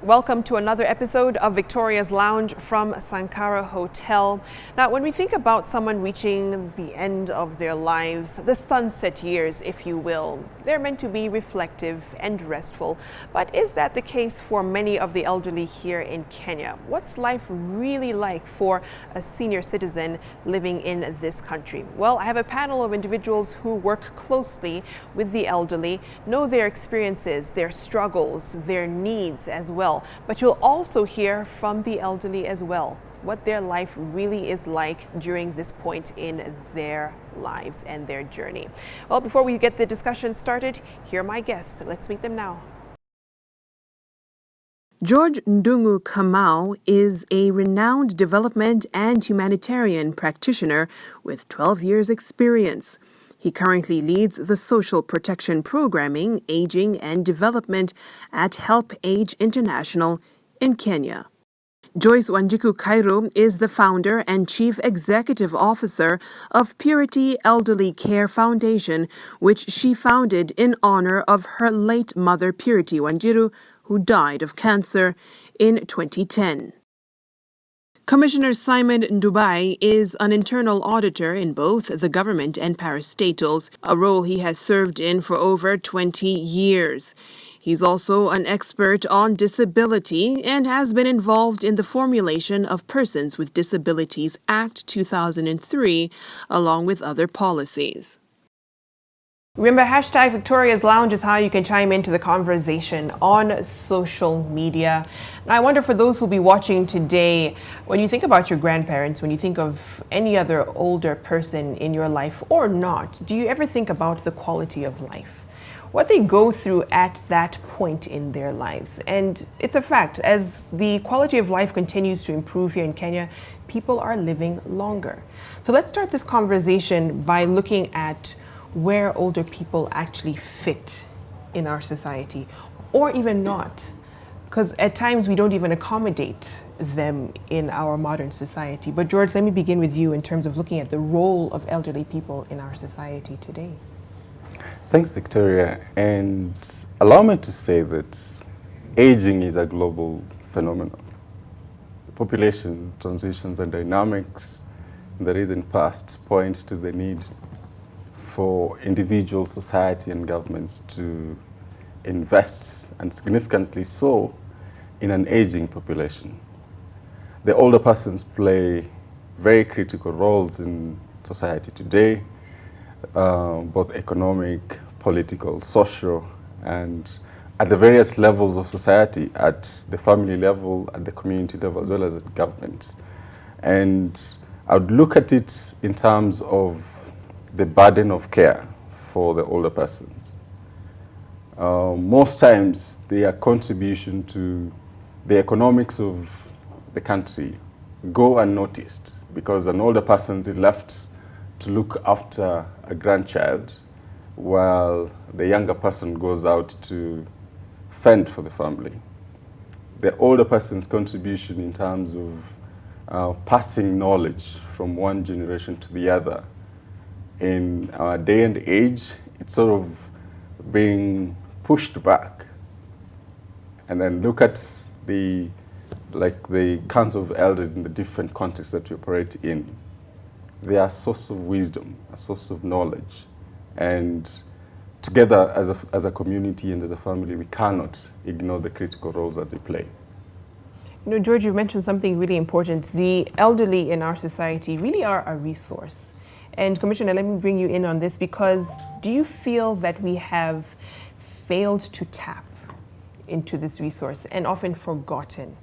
Welcome to another episode of Victoria's Lounge from Sankara Hotel. Now, when we think about someone reaching the end of their lives, the sunset years, if you will, they're meant to be reflective and restful. But is that the case for many of the elderly here in Kenya? What's life really like for a senior citizen living in this country? Well, I have a panel of individuals who work closely with the elderly, know their experiences, their struggles, their needs as well. But you'll also hear from the elderly as well, what their life really is like during this point in their lives and their journey. Well, before we get the discussion started, here are my guests. Let's meet them now. George Ndungu Kamau is a renowned development and humanitarian practitioner with 12 years' experience. He currently leads the social protection programming, aging and development at Help Age International in Kenya. Joyce Wanjiku Kairu is the founder and chief executive officer of Purity Elderly Care Foundation, which she founded in honor of her late mother Purity Wanjiru, who died of cancer in 2010. Commissioner Simon Ndubai is an internal auditor in both the government and parastatals, a role he has served in for over 20 years. He's also an expert on disability and has been involved in the formulation of Persons with Disabilities Act 2003, along with other policies. Remember, hashtag Victoria's Lounge is how you can chime into the conversation on social media. Now, I wonder for those who'll be watching today, when you think about your grandparents, when you think of any other older person in your life or not, do you ever think about the quality of life? What they go through at that point in their lives. And it's a fact, as the quality of life continues to improve here in Kenya, people are living longer. So let's start this conversation by looking at where older people actually fit in our society, or even not. Because at times we don't even accommodate them in our modern society. But George, let me begin with you in terms of looking at the role of elderly people in our society today. Thanks, Victoria. And allow me to say that aging is a global phenomenon. Population transitions and dynamics in the recent past point to the need for individual society and governments to invest, and significantly so, in an aging population. The older persons play very critical roles in society today, both economic, political, social, and at the various levels of society, at the family level, at the community level, as well as at government. And I would look at it in terms of the burden of care for the older persons. Most times, their contribution to the economics of the country go unnoticed because an older person is left to look after a grandchild while the younger person goes out to fend for the family. The older person's contribution in terms of passing knowledge from one generation to the other in our day and age, it's sort of being pushed back. And then look at the council of elders in the different contexts that we operate in. They are a source of wisdom, a source of knowledge. And together as a community and as a family, we cannot ignore the critical roles that they play. You know, George, you mentioned something really important. The elderly in our society really are a resource. And Commissioner, let me bring you in on this, because do you feel that we have failed to tap into this resource and often forgotten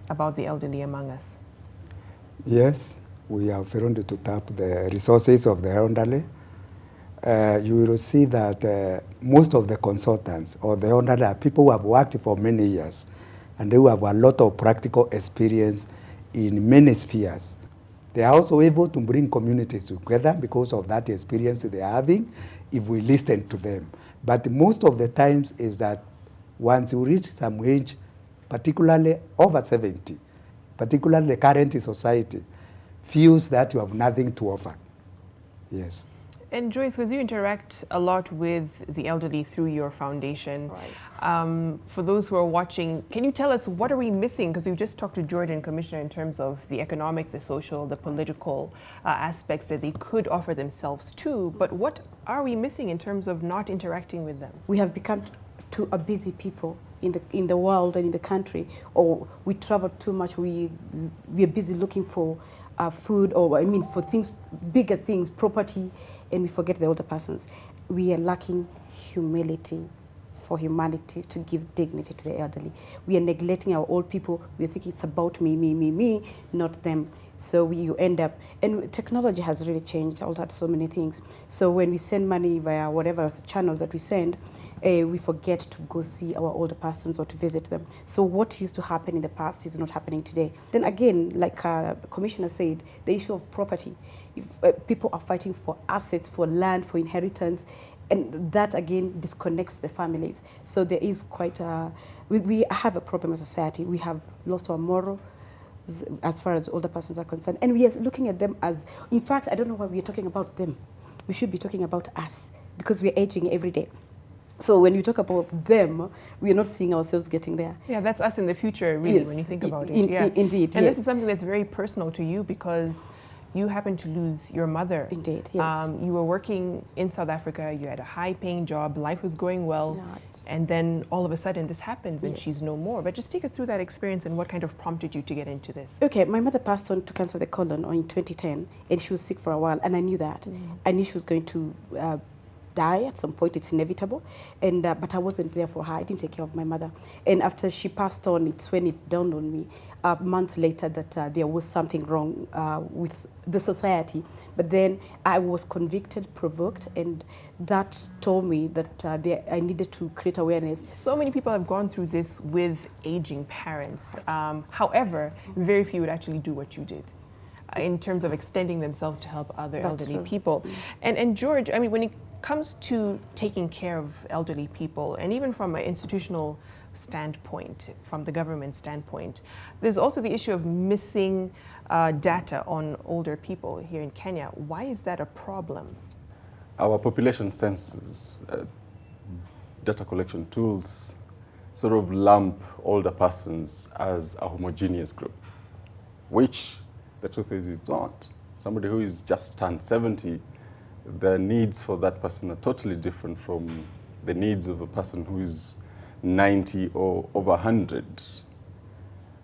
about the elderly among us? Yes, we have failed to tap the resources of the elderly. You will see that most of the consultants or the elderly are people who have worked for many years and they have a lot of practical experience in many spheres. They are also able to bring communities together because of that experience they are having if we listen to them. But most of the times is that once you reach some age, particularly over 70, particularly the current society, feels that you have nothing to offer. Yes. And Joyce, because you interact a lot with the elderly through your foundation, Right. for those who are watching, can you tell us what are we missing? Because we've just talked to George and Commissioner in terms of the economic, the social, the political aspects that they could offer themselves to, but what are we missing in terms of not interacting with them? We have become too a busy people in the world and in the country, or we travel too much. We are busy looking for food, or I mean for things, bigger things, property, and we forget the older persons. We are lacking humility for humanity to give dignity to the elderly. We are neglecting our old people. We are thinking it's about me, not them. So you end up, and technology has really changed, altered so many things. So when we send money via whatever channels that we send, we forget to go see our older persons or to visit them. So what used to happen in the past is not happening today. Then again, like the Commissioner said, the issue of property. If people are fighting for assets, for land, for inheritance, and that again disconnects the families. So there is quite a, we have a problem as a society. We have lost our moral as far as older persons are concerned. And we are looking at them as, in fact, I don't know why we are talking about them. We should be talking about us, because we are aging every day. So when we talk about them, we are not seeing ourselves getting there. Yeah, that's us in the future, really, Yes, when you think about it. Yeah. Indeed, and yes. this is something that's very personal to you because you happened to lose your mother. Indeed, yes. You were working in South Africa, you had a high-paying job, life was going well, Right. and then all of a sudden this happens and Yes. she's no more. But just take us through that experience and what kind of prompted you to get into this. Okay, my mother passed on to cancer of the colon in 2010, and she was sick for a while, and I knew that. I knew she was going to die at some point. It's inevitable, and but I wasn't there for her. I didn't take care of my mother, and after she passed on, it's when it dawned on me months later that there was something wrong with the society. But then I was convicted, provoked, and that told me that I needed to create awareness. So many people have gone through this with aging parents. However, very few would actually do what you did in terms of extending themselves to help other That's elderly true. people. And George, I mean, when it comes to taking care of elderly people, and even from an institutional standpoint, from the government standpoint, there's also the issue of missing data on older people here in Kenya. Why is that a problem? Our population census data collection tools sort of lump older persons as a homogeneous group, which the truth is it's not. Somebody who is just turned 70, the needs for that person are totally different from the needs of a person who is 90 or over 100.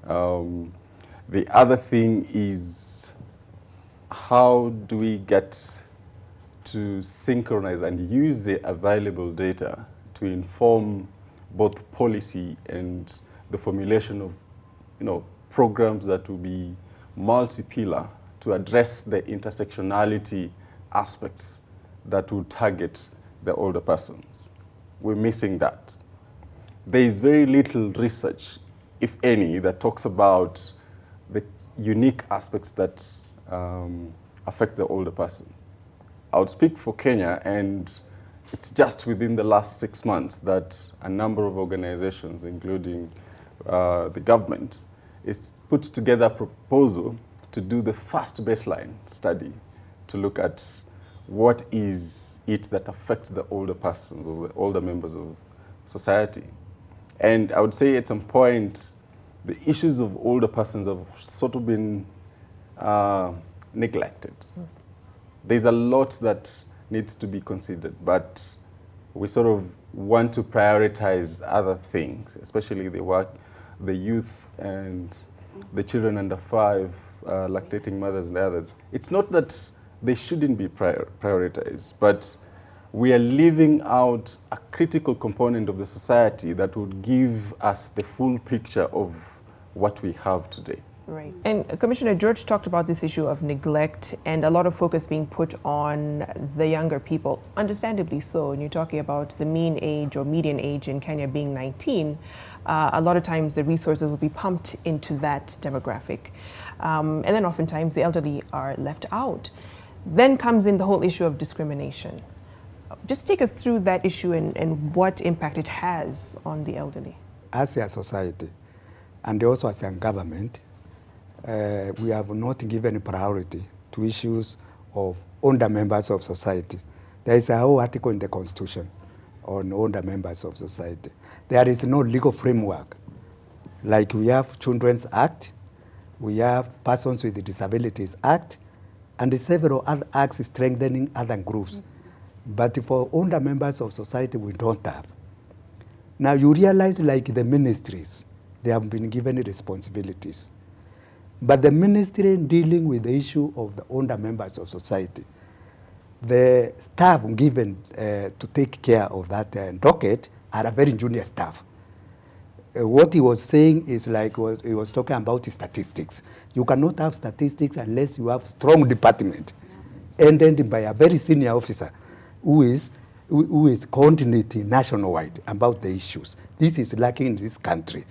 The other thing is, how do we get to synchronize and use the available data to inform both policy and the formulation of, programs that will be multi-pillar to address the intersectionality aspects that will target the older persons. We're missing that. There is very little research, if any, that talks about the unique aspects that affect the older persons. I would speak for Kenya, and it's just within the last 6 months that a number of organizations, including the government, is put together a proposal to do the first baseline study to look at what is it that affects the older persons or the older members of society. And I would say at some point, the issues of older persons have sort of been neglected. There's a lot that needs to be considered, but we sort of want to prioritize other things, especially the youth and the children under 5, lactating mothers and others. It's not that they shouldn't be prioritized, but we are leaving out a critical component of the society that would give us the full picture of what we have today. Right. And Commissioner George talked about this issue of neglect and a lot of focus being put on the younger people, understandably so. And you're talking about the mean age or median age in Kenya being 19. A lot of times the resources will be pumped into that demographic. And then oftentimes the elderly are left out. Then comes in the whole issue of discrimination. Just take us through that issue and what impact it has on the elderly. As a society, and also as a government, we have not given priority to issues of older members of society. There is a whole article in the Constitution on older members of society. There is no legal framework. Like we have Children's Act, we have Persons with Disabilities Act, and several other acts strengthening other groups. But for older members of society, we don't have. Now you realize, like the ministries, they have been given responsibilities. But the ministry dealing with the issue of the older members of society, the staff given to take care of that docket are a very junior staff. What he was saying is like he was talking about statistics. You cannot have statistics unless you have strong department, ended by a very senior officer who is coordinating nationwide about the issues. This is lacking in this country.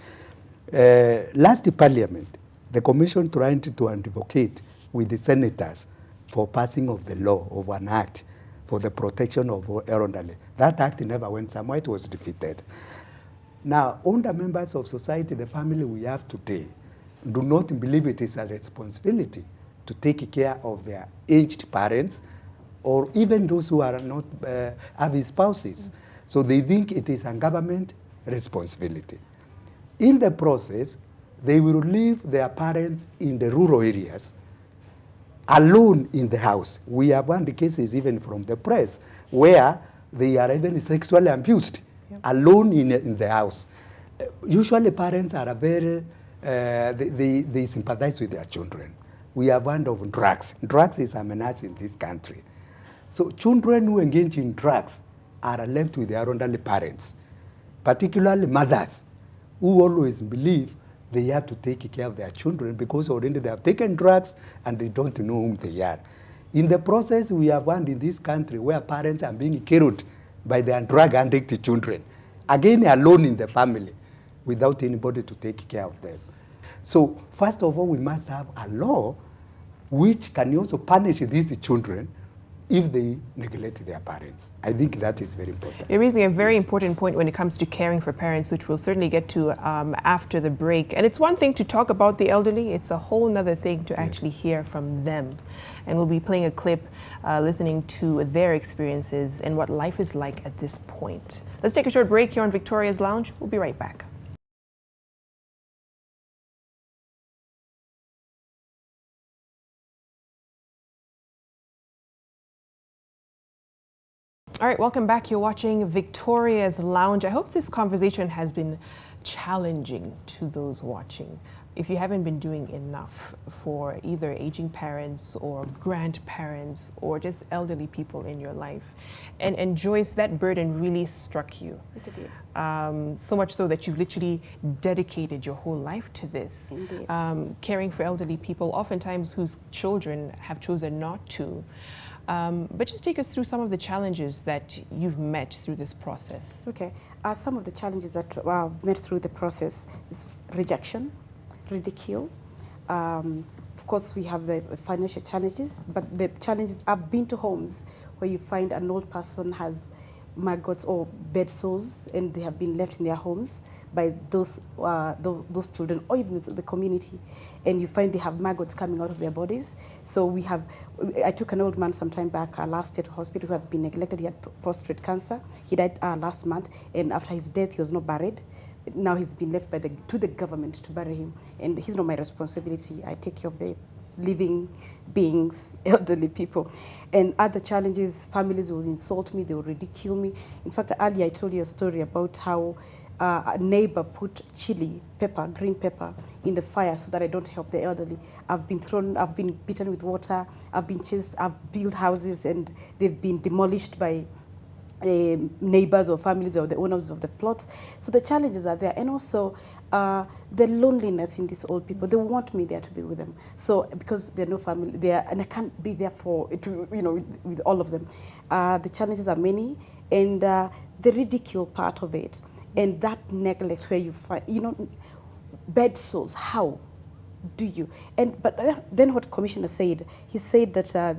Last parliament, the commission trying to advocate with the senators for passing of the law of an act for the protection of elderly. That act never went somewhere, it was defeated. Now, older members of society, the family we have today, do not believe it is a responsibility to take care of their aged parents or even those who are not having spouses. So they think it is a government responsibility. In the process, they will leave their parents in the rural areas alone in the house. We have one of the cases even from the press where they are even sexually abused, alone in the house. Usually parents are very, they sympathize with their children. We have one of drugs. Drugs is a menace in this country. So children who engage in drugs are left with their elderly parents, particularly mothers who always believe they have to take care of their children because already they have taken drugs and they don't know whom they are. In the process, we have one in this country where parents are being killed by their drug addict children, again alone in the family, without anybody to take care of them. So first of all, we must have a law which can also punish these children if they neglect their parents. I think that is very important. You're raising a very important point when it comes to caring for parents, which we'll certainly get to after the break. And it's one thing to talk about the elderly, it's a whole other thing to actually hear from them. And we'll be playing a clip listening to their experiences and what life is like at this point. Let's take a short break here on Victoria's Lounge. We'll be right back. All right, welcome back. You're watching Victoria's Lounge. I hope this conversation has been challenging to those watching. If you haven't been doing enough for either aging parents or grandparents or just elderly people in your life. And Joyce, that burden really struck you. It did. So much so that you've literally dedicated your whole life to this. Indeed. Caring for elderly people, oftentimes whose children have chosen not to. But just take us through some of the challenges that you've met through this process. Okay. Some of the challenges that I've met through the process is rejection, ridicule. Of course, we have the financial challenges, but the challenges, I've been to homes where you find an old person has maggots or bed sores and they have been left in their homes by those children or even the community, and you find they have maggots coming out of their bodies. So I took an old man some time back last year to hospital who had been neglected. He had prostate cancer. He died last month, and after his death, he was not buried. Now he's been left to the government to bury him, and he's not my responsibility. I take care of the living beings, elderly people. And other challenges, families will insult me, they will ridicule me. In fact, earlier I told you a story about how a neighbor put chili pepper, green pepper, in the fire so that I don't help the elderly. I've been beaten with water, I've been chased, I've built houses and they've been demolished by neighbors or families or the owners of the plots. So the challenges are there, and also the loneliness in these old people. They want me there to be with them. So because they're no family there, and I can't be there with all of them. The challenges are many, and the ridicule part of it, and that neglect where you find, bed sores. How do you? But then what Commissioner said, he said that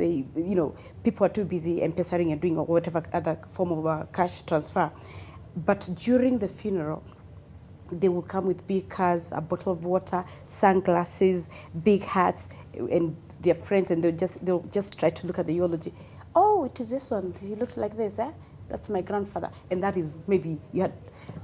people are too busy M-Pesaing and doing whatever other form of cash transfer. But during the funeral, they will come with big cars, a bottle of water, sunglasses, big hats, and their friends, and they'll just try to look at the eulogy. oh, it is this one. He looks like this, eh? That's my grandfather. And that is maybe,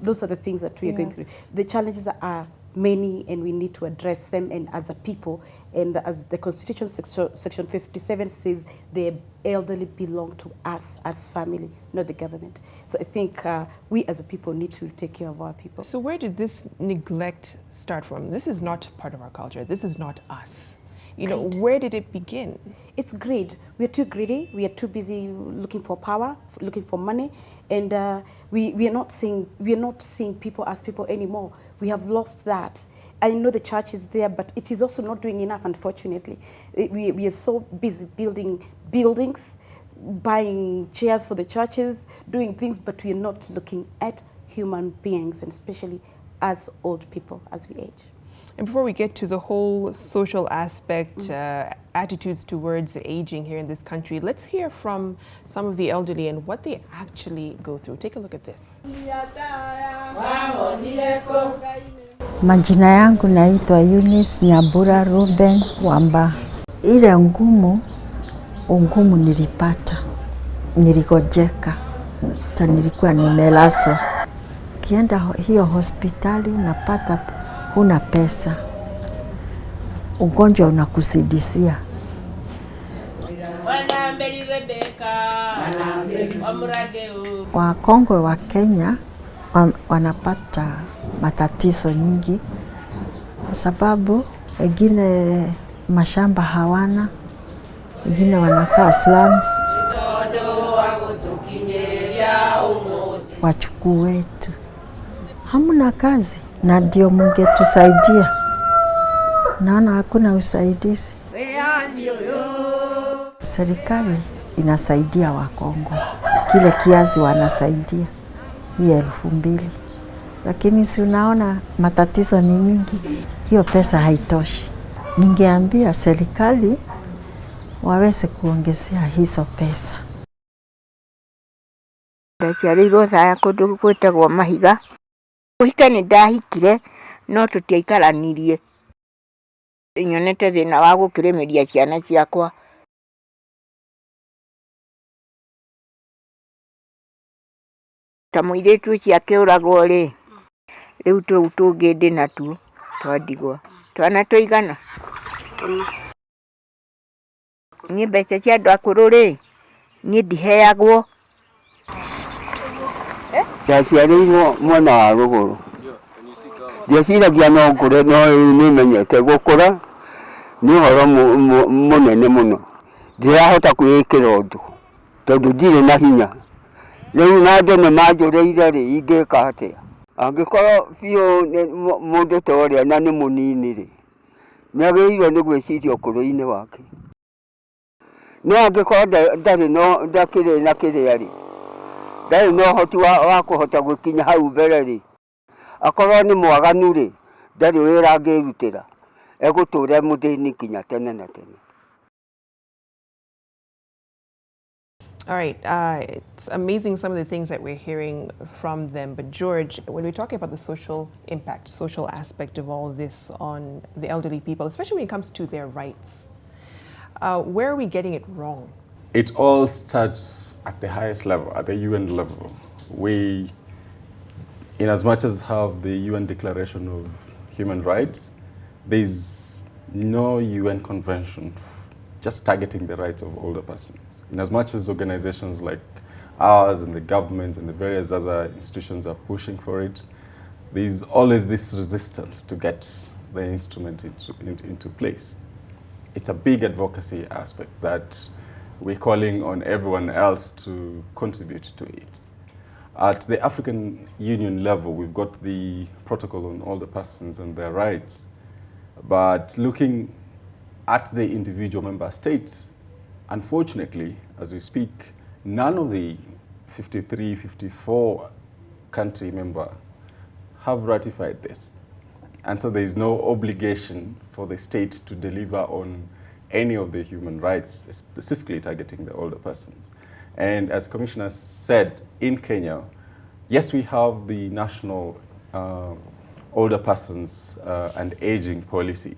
those are the things that we are going through. The challenges are many, and we need to address them, and as a people, and as the Constitution section 57 says, the elderly belong to us as family, not the government. So I think we as a people need to take care of our people. So where did this neglect start from? This is not part of our culture. This is not us. You know, where did it begin? It's greed. We are too greedy. We are too busy looking for power, looking for money, and we are not seeing people as people anymore. We have lost that. I know the church is there, but it is also not doing enough, unfortunately. We are so busy building buildings, buying chairs for the churches, doing things, but we are not looking at human beings, and especially as old people, as we age. And before we get to the whole social aspect, attitudes towards aging here in this country, let's hear from some of the elderly and what they actually go through. Take a look at this. Majina yangu naitwa Eunice Nyambura Ruben Wamba. Ile ngumu nilipata, niligojeka, hata nilikuwa nimelazwa. Kienda hiyo hospitali unapata huna pesa, ugonjwa unakusidisia. Wakongwe wa Kenya wanapata matatizo nyingi kwa sababu wengine mashamba hawana, wengine wanakaa slums. Wachukuu wetu hamna kazi, na ndio mungetusaidia. Naona hakuna usaidizi. Serikali inasaidia Wakongo, kile kiasi wanasaidia hii 2,000, lakini si unaona matatizo ni nyingi, hiyo pesa haitoshi. Ningeambia serikali waweze kuongezea hizo pesa. Ndaciarirwo thaya kundu gwitagwo Mahiga. Kuhika ni ndahikire, no tutiaikaranirie. Nyonete thina wa gukirimeria ciana ciakwa. Ta muiritu ciake uragwo ri, riu tungi ndi natuo twandigwa. Twana tuigana. Ni mbeca cia andu akuru ri, ni ndiheagwo. Ndaciarĩirwo mwena wa rũgũrũ. Ndieciragia no ngũre, no nĩmenyete gũkũra nĩ ũhoro mũnene mũno. Ndirahota kwĩĩkĩra ũndũ tondũ ndirĩ na hinya. Rĩu na andũ nĩmanjũrĩire rĩ, ingĩka atĩa? Angĩkorwo biũ mũndũ ta ũrĩa na nĩ mũnini rĩ, nĩagĩrĩirwo nĩ gwĩciria ũkũrũ-inĩ wake. No angĩkorwo ndakĩrĩ na kĩrĩa rĩ, ndarĩ no hoti wa kuhota gũkinya hau mbere rĩ, akorwo ni mwaganu rĩ, ndarĩ wĩra angĩrutĩra, egũtũra mũthĩni kinya tene na tene. All right, it's amazing some of the things that we're hearing from them. But George, when we're talking about the social impact, social aspect of all this on the elderly people, especially when it comes to their rights, where are we getting it wrong? It all starts at the highest level, at the UN level. We, in as much as have the UN Declaration of Human Rights, there's no UN convention just targeting the rights of older persons. In as much as organizations like ours and the governments and the various other institutions are pushing for it, there's always this resistance to get the instrument into place. It's a big advocacy aspect that we're calling on everyone else to contribute to it. At the African Union level, we've got the protocol on older persons and their rights. But looking at the individual member states, unfortunately, as we speak, none of the 53, 54 country members have ratified this. And so there is no obligation for the state to deliver on any of the human rights, specifically targeting the older persons. And as Commissioner said, in Kenya, yes, we have the national older persons and aging policy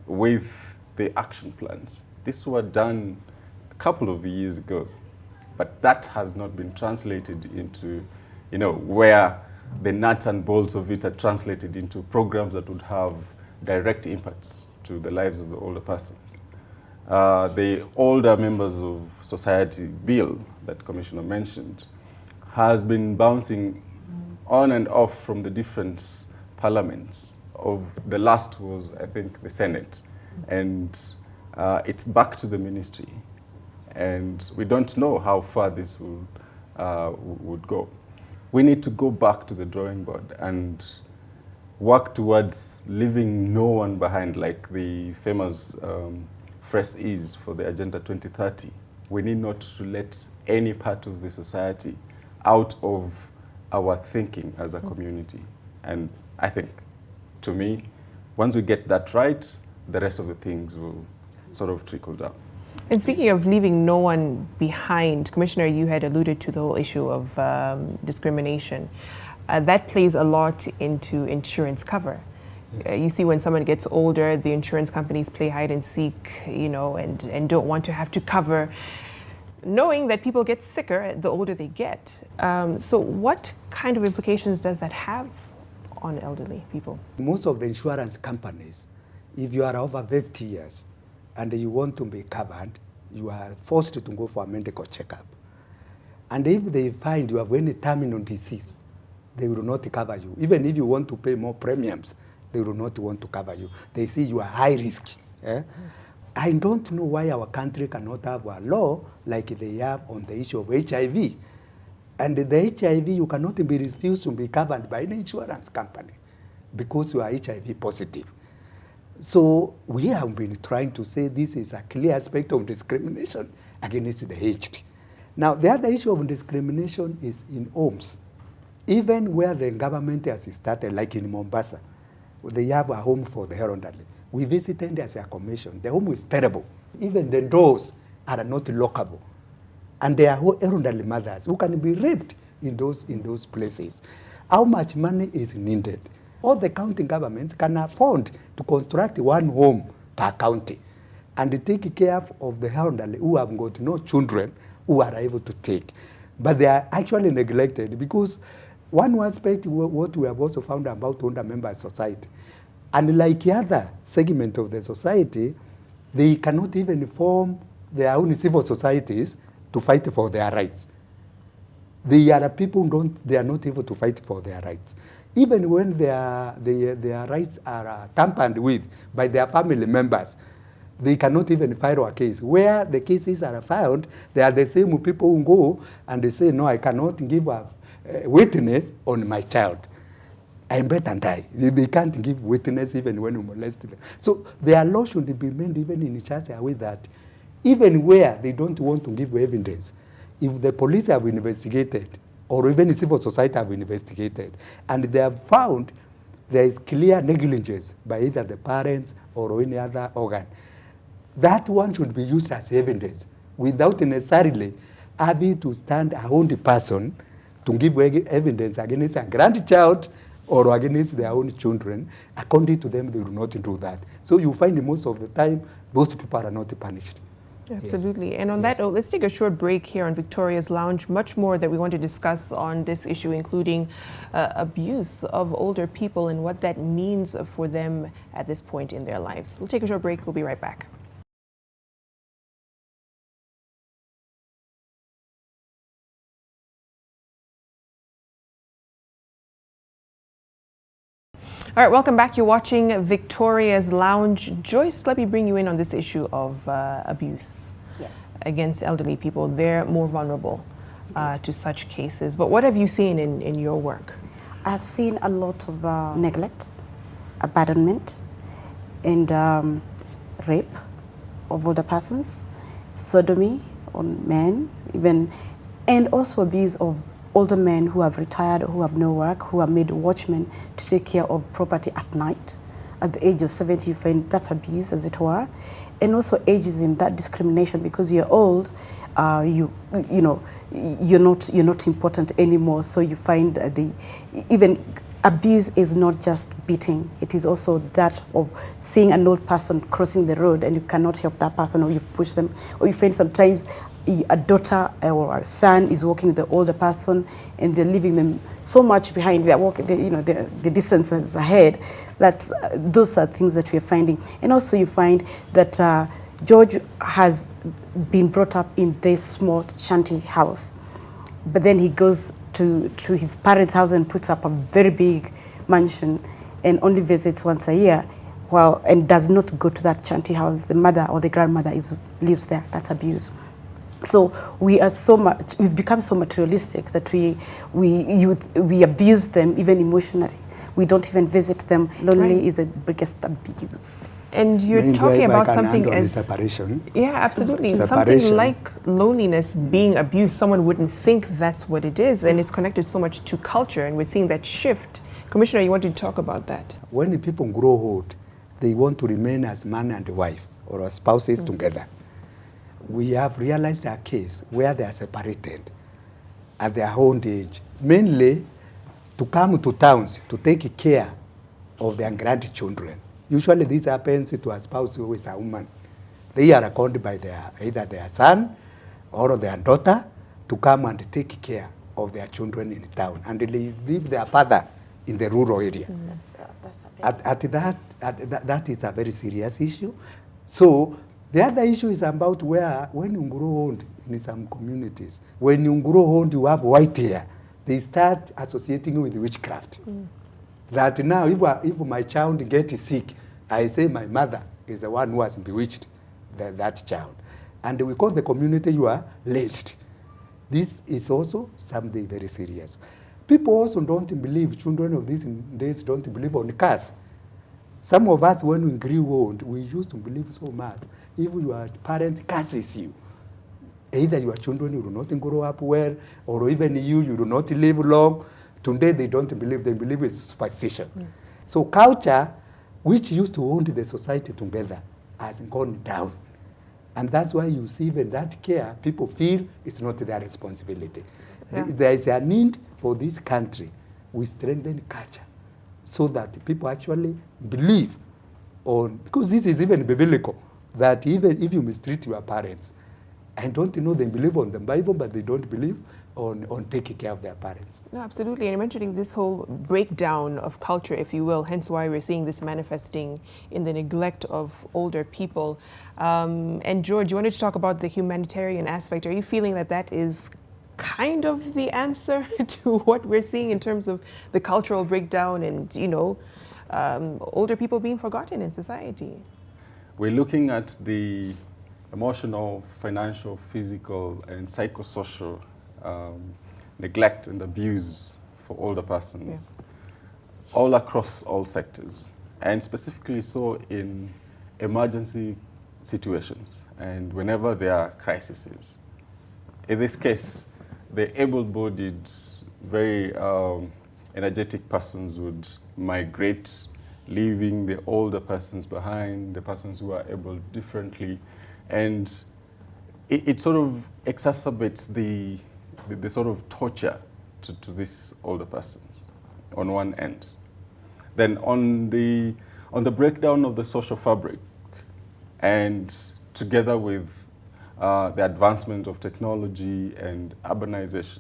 with the action plans. These were done couple of years ago, but that has not been translated into, where the nuts and bolts of it are translated into programs that would have direct impacts to the lives of the older persons. The older members of society bill that Commissioner mentioned has been bouncing on and off from the different parliaments. The last was, I think, the Senate, and it's back to the ministry, and we don't know how far this would go. We need to go back to the drawing board and work towards leaving no one behind, like the famous phrase is for the Agenda 2030. We need not to let any part of the society out of our thinking as a community. And I think, to me, once we get that right, the rest of the things will sort of trickle down. And speaking of leaving no one behind, Commissioner, you had alluded to the whole issue of discrimination. That plays a lot into insurance cover. Yes. You see, when someone gets older, the insurance companies play hide and seek, and don't want to have to cover, knowing that people get sicker the older they get. So what kind of implications does that have on elderly people? Most of the insurance companies, if you are over 50 years and you want to be covered, you are forced to go for a medical checkup. And if they find you have any terminal disease, they will not cover you. Even if you want to pay more premiums, they will not want to cover you. They see you are high risk. I don't know why our country cannot have a law like they have on the issue of HIV. And the HIV, you cannot be refused to be covered by an insurance company because you are HIV positive. So we have been trying to say this is a clear aspect of discrimination against the aged. Now, the other issue of discrimination is in homes. Even where the government has started, like in Mombasa, they have a home for the elderly. We visited as a commission. The home is terrible. Even the doors are not lockable. And there are elderly mothers who can be raped in those places. How much money is needed? All the county governments can afford to construct one home per county and take care of the elderly who have got no children who are able to take. But they are actually neglected because one aspect, what we have also found about older member society, unlike the other segment of the society, they cannot even form their own civil societies to fight for their rights. They are people they are not able to fight for their rights. Even when their rights are tampered with by their family members, they cannot even file a case. Where the cases are filed, they are the same people who go and they say, no, I cannot give a witness on my child. I'm better die. They can't give witness even when you molest them. So their law should be made even in such a way that even where they don't want to give evidence, if the police have investigated or even the civil society have investigated and they have found there is clear negligence by either the parents or any other organ, that one should be used as evidence without necessarily having to stand a only person to give evidence against a grandchild or against their own children. According to them, they will not do that. So you find most of the time, those people are not punished. Absolutely. Yes. And on that note, let's take a short break here on Victoria's Lounge. Much more that we want to discuss on this issue, including abuse of older people and what that means for them at this point in their lives. We'll take a short break. We'll be right back. All right, welcome back. You're watching Victoria's Lounge. Joyce, let me bring you in on this issue of abuse against elderly people. They're more vulnerable to such cases. But what have you seen in your work? I've seen a lot of neglect, abandonment, and rape of older persons, sodomy on men, even, and also abuse of older men who have retired, who have no work, who are made watchmen to take care of property at night. At the age of 70, you find that's abuse, as it were. And also ageism, that discrimination, because you're old, you're not important anymore. So you find even abuse is not just beating. It is also that of seeing an old person crossing the road and you cannot help that person, or you push them, or you find sometimes a daughter or a son is walking with the older person and they're leaving them so much behind. They're walking, the distances ahead. That those are things that we are finding. And also you find that George has been brought up in this small shanty house, but then he goes to his parents' house and puts up a very big mansion and only visits once a year, and does not go to that shanty house. The mother or the grandmother lives there. That's abuse. So we've become so materialistic that we abuse them even emotionally. We don't even visit them. Lonely is the biggest abuse. And you're talking about something as separation. Yeah, absolutely. Separation. Something like loneliness being abused, someone wouldn't think that's what it is, and it's connected so much to culture, and we're seeing that shift. Commissioner, you wanted to talk about that? When the people grow old, they want to remain as man and wife or as spouses together. We have realized a case where they are separated at their old age, mainly to come to towns to take care of their grandchildren. Usually this happens to a spouse who is a woman. They are accorded by either their son or their daughter to come and take care of their children in town, and they leave their father in the rural area. That is a very serious issue. So the other issue is about when you grow old in some communities, when you grow old, you have white hair, they start associating you with witchcraft. That now, if my child gets sick, I say my mother is the one who has bewitched that child. And we call the community, you are laced. This is also something very serious. People also don't believe, children of these days don't believe on curse. Some of us, when we grew old, we used to believe so much. If your parent curses you, either your children will not grow up well, or even you do not live long. Today they don't believe, they believe it's superstition. So culture, which used to hold the society together, has gone down. And that's why you see even that care, people feel it's not their responsibility. Yeah. There is a need for this country. We strengthen culture so that people actually believe on, because this is even biblical, that even if you mistreat your parents, and don't you know they believe on the Bible, but they don't believe on taking care of their parents. No, absolutely. And you're mentioning this whole breakdown of culture, if you will, hence why we're seeing this manifesting in the neglect of older people. And George, you wanted to talk about the humanitarian aspect. Are you feeling that that is kind of the answer to what we're seeing in terms of the cultural breakdown and, older people being forgotten in society? We're looking at the emotional, financial, physical, and psychosocial neglect and abuse for older persons all across all sectors, and specifically so in emergency situations and whenever there are crises. In this case, the able-bodied, very energetic persons would migrate, leaving the older persons behind, the persons who are able differently, and it sort of exacerbates the sort of torture to these older persons on one end. Then on the breakdown of the social fabric, and together with the advancement of technology and urbanization,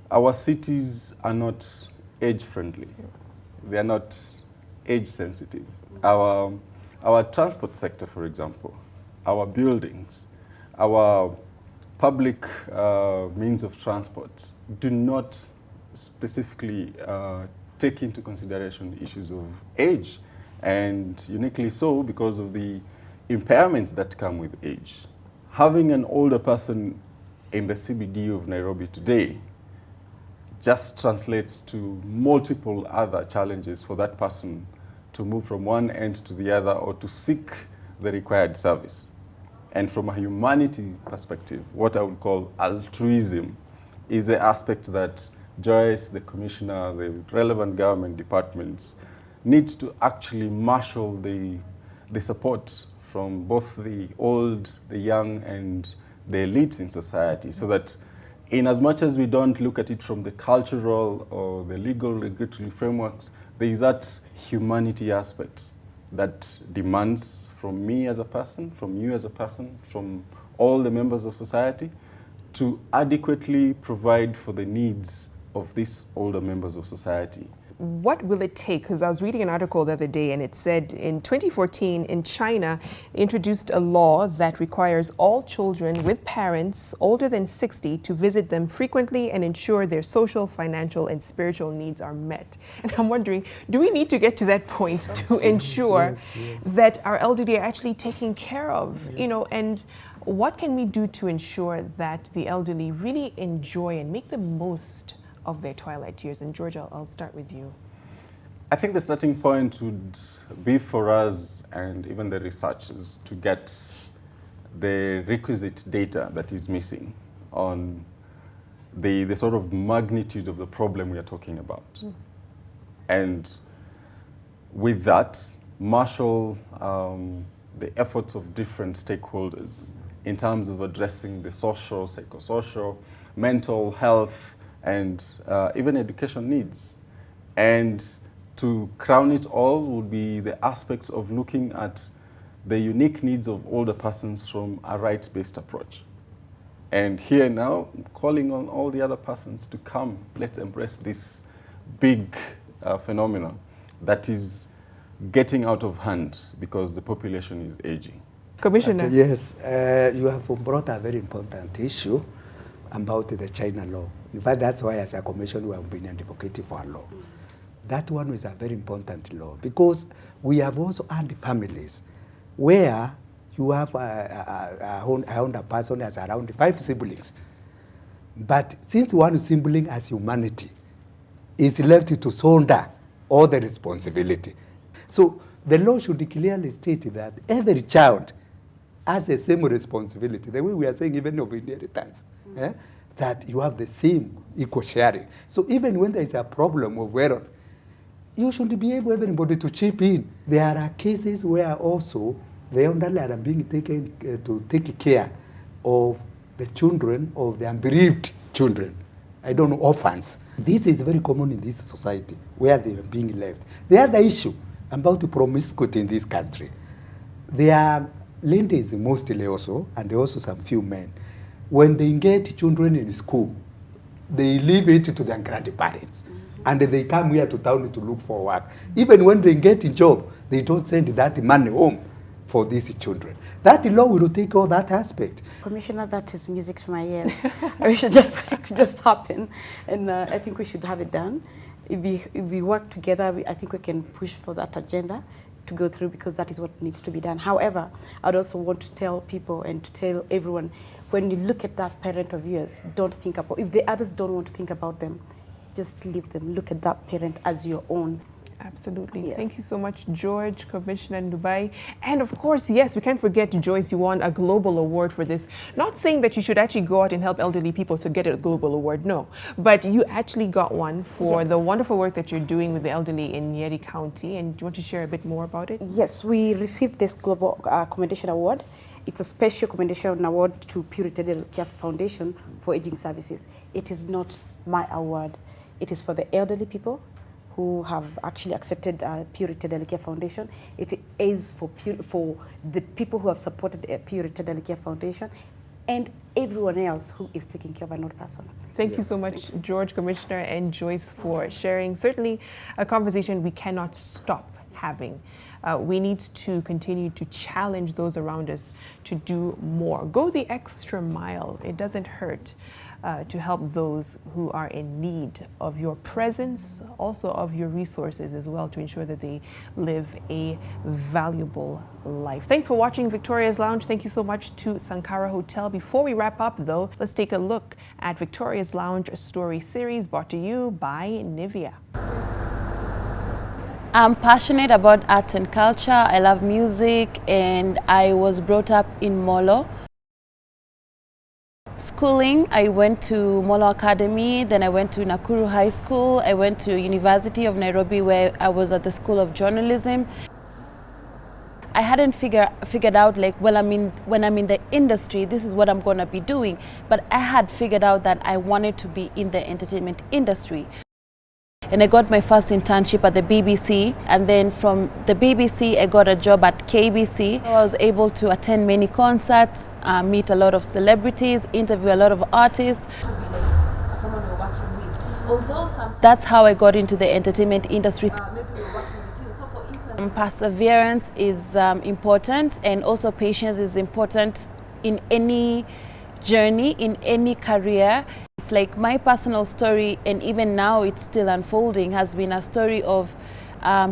our cities are not age-friendly. They are not age-sensitive. Our transport sector, for example, our buildings, our public means of transport do not specifically take into consideration issues of age, and uniquely so because of the impairments that come with age. Having an older person in the CBD of Nairobi today just translates to multiple other challenges for that person to move from one end to the other or to seek the required service. And from a humanity perspective, what I would call altruism is the aspect that Joyce, the commissioner, the relevant government departments need to actually marshal the support from both the old, the young, and the elites in society, so that in as much as we don't look at it from the cultural or the legal regulatory frameworks, there is that humanity aspect that demands from me as a person, from you as a person, from all the members of society, to adequately provide for the needs of these older members of society. What will it take? Because I was reading an article the other day and it said in 2014 in China, they introduced a law that requires all children with parents older than 60 to visit them frequently and ensure their social, financial, and spiritual needs are met. And I'm wondering, do we need to get to that point to ensure that our elderly are actually taken care of? You know, and what can we do to ensure that the elderly really enjoy and make the most of their twilight years? And George, I'll start with you. I think the starting point would be for us and even the researchers to get the requisite data that is missing on the sort of magnitude of the problem we are talking about. And with that, marshal the efforts of different stakeholders in terms of addressing the social, psychosocial, mental health, and even education needs. And to crown it all would be the aspects of looking at the unique needs of older persons from a rights-based approach. And here now, calling on all the other persons to come, let's embrace this big phenomenon that is getting out of hand because the population is aging. Commissioner. Yes, you have brought a very important issue about the China law. In fact, that's why as a commission we have been advocating for a law. That one is a very important law because we have also had families where you have a person has around 5 siblings. But since one sibling has humanity, is left to shoulder all the responsibility. So the law should clearly state that every child has the same responsibility, the way we are saying even of inheritance. That you have the same equal sharing. So even when there is a problem of wealth, you should be able, everybody, to chip in. There are cases where also the elderly are being taken to take care of the children of the unbereaved children. I don't know, orphans. This is very common in this society where they are being left. The other issue about promiscuity in this country, there are ladies mostly also, and also some few men. When they get children in school, they leave it to their grandparents. And they come here to town to look for work. Even when they get a job, they don't send that money home for these children. That law will take all that aspect. Commissioner, that is music to my ears. We should just happen, and I think we should have it done. If we work together, I think we can push for that agenda to go through because that is what needs to be done. However, I'd also want to tell people and to tell everyone, when you look at that parent of yours, don't think about, if the others don't want to think about them, just leave them. Look at that parent as your own. Absolutely. Yes. Thank you so much, George, Commissioner in Dubai. And of course, yes, we can't forget, Joyce, you won a global award for this. Not saying that you should actually go out and help elderly people to get a global award, no. But you actually got one for the wonderful work that you're doing with the elderly in Nyeri County. And do you want to share a bit more about it? Yes, we received this Global Commendation Award. It's a special commendation award to Purity Care Foundation for Aging Services. It is not my award. It is for the elderly people who have actually accepted Purity Care Foundation. It is for the people who have supported Purity Care Foundation and everyone else who is taking care of an old person. Thank you so much, George, Commissioner, and Joyce for sharing. Certainly a conversation we cannot stop having. We need to continue to challenge those around us to do more. Go the extra mile. It doesn't hurt to help those who are in need of your presence, also of your resources as well, to ensure that they live a valuable life. Thanks for watching Victoria's Lounge. Thank you so much to Sankara Hotel. Before we wrap up, though, let's take a look at Victoria's Lounge story series brought to you by Nivea. I'm passionate about art and culture. I love music, and I was brought up in Molo. Schooling, I went to Molo Academy, then I went to Nakuru High School, I went to University of Nairobi where I was at the School of Journalism. I hadn't figured out like, well, when I'm in the industry, this is what I'm gonna be doing. But I had figured out that I wanted to be in the entertainment industry. And I got my first internship at the BBC, and then from the BBC I got a job at KBC. I was able to attend many concerts, meet a lot of celebrities, interview a lot of artists. That's how I got into the entertainment industry. Perseverance is important, and also patience is important in any journey, in any career. It's like my personal story, and even now it's still unfolding, has been a story of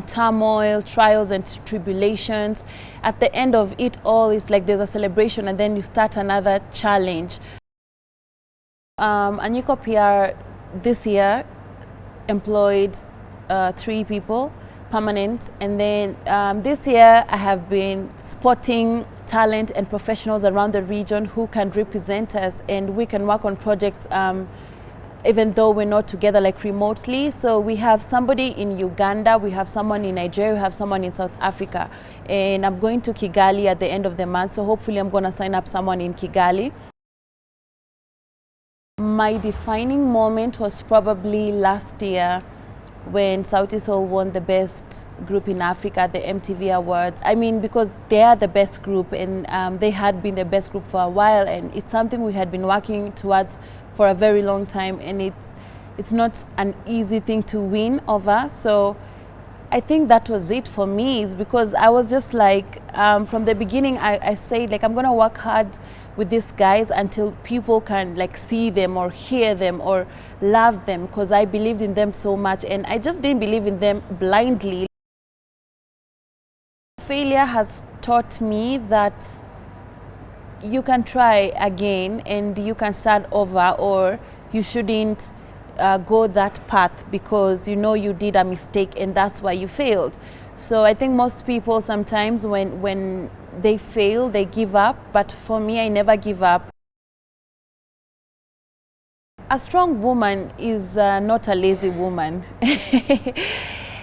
turmoil, trials and tribulations. At the end of it all, it's like there's a celebration and then you start another challenge. Anyuko PR this year employed 3 people, permanent, and then this year I have been spotting talent and professionals around the region who can represent us, and we can work on projects even though we're not together, like remotely. So we have somebody in Uganda, we have someone in Nigeria, we have someone in South Africa, and I'm going to Kigali at the end of the month, so hopefully I'm going to sign up someone in Kigali. My defining moment was probably last year when Sauti Sol won the best group in Africa at the MTV Awards. I mean, because they are the best group, and they had been the best group for a while, and it's something we had been working towards for a very long time, and it's not an easy thing to win over. So I think that was it for me, is because I was just like, from the beginning I said like, I'm gonna work hard with these guys until people can like see them or hear them or love them, because I believed in them so much, and I just didn't believe in them blindly. Failure has taught me that you can try again and you can start over, or you shouldn't go that path because you know you did a mistake and that's why you failed. So I think most people sometimes when they fail, they give up, but for me, I never give up. A strong woman is not a lazy woman.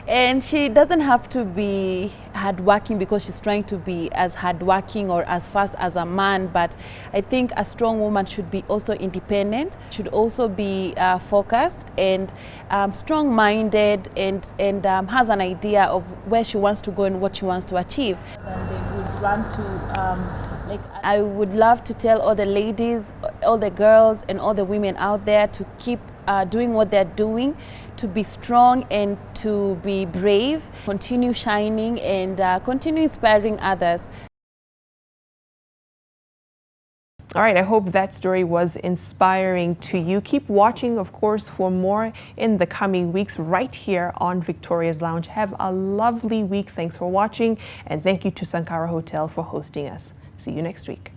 And she doesn't have to be hardworking because she's trying to be as hardworking or as fast as a man, but I think a strong woman should be also independent, should also be focused and strong-minded, and has an idea of where she wants to go and what she wants to achieve. And they would run to I would love to tell all the ladies, all the girls and all the women out there to keep doing what they're doing, to be strong and to be brave, continue shining and continue inspiring others. All right, I hope that story was inspiring to you. Keep watching, of course, for more in the coming weeks right here on Victoria's Lounge. Have a lovely week. Thanks for watching, and thank you to Sankara Hotel for hosting us. See you next week.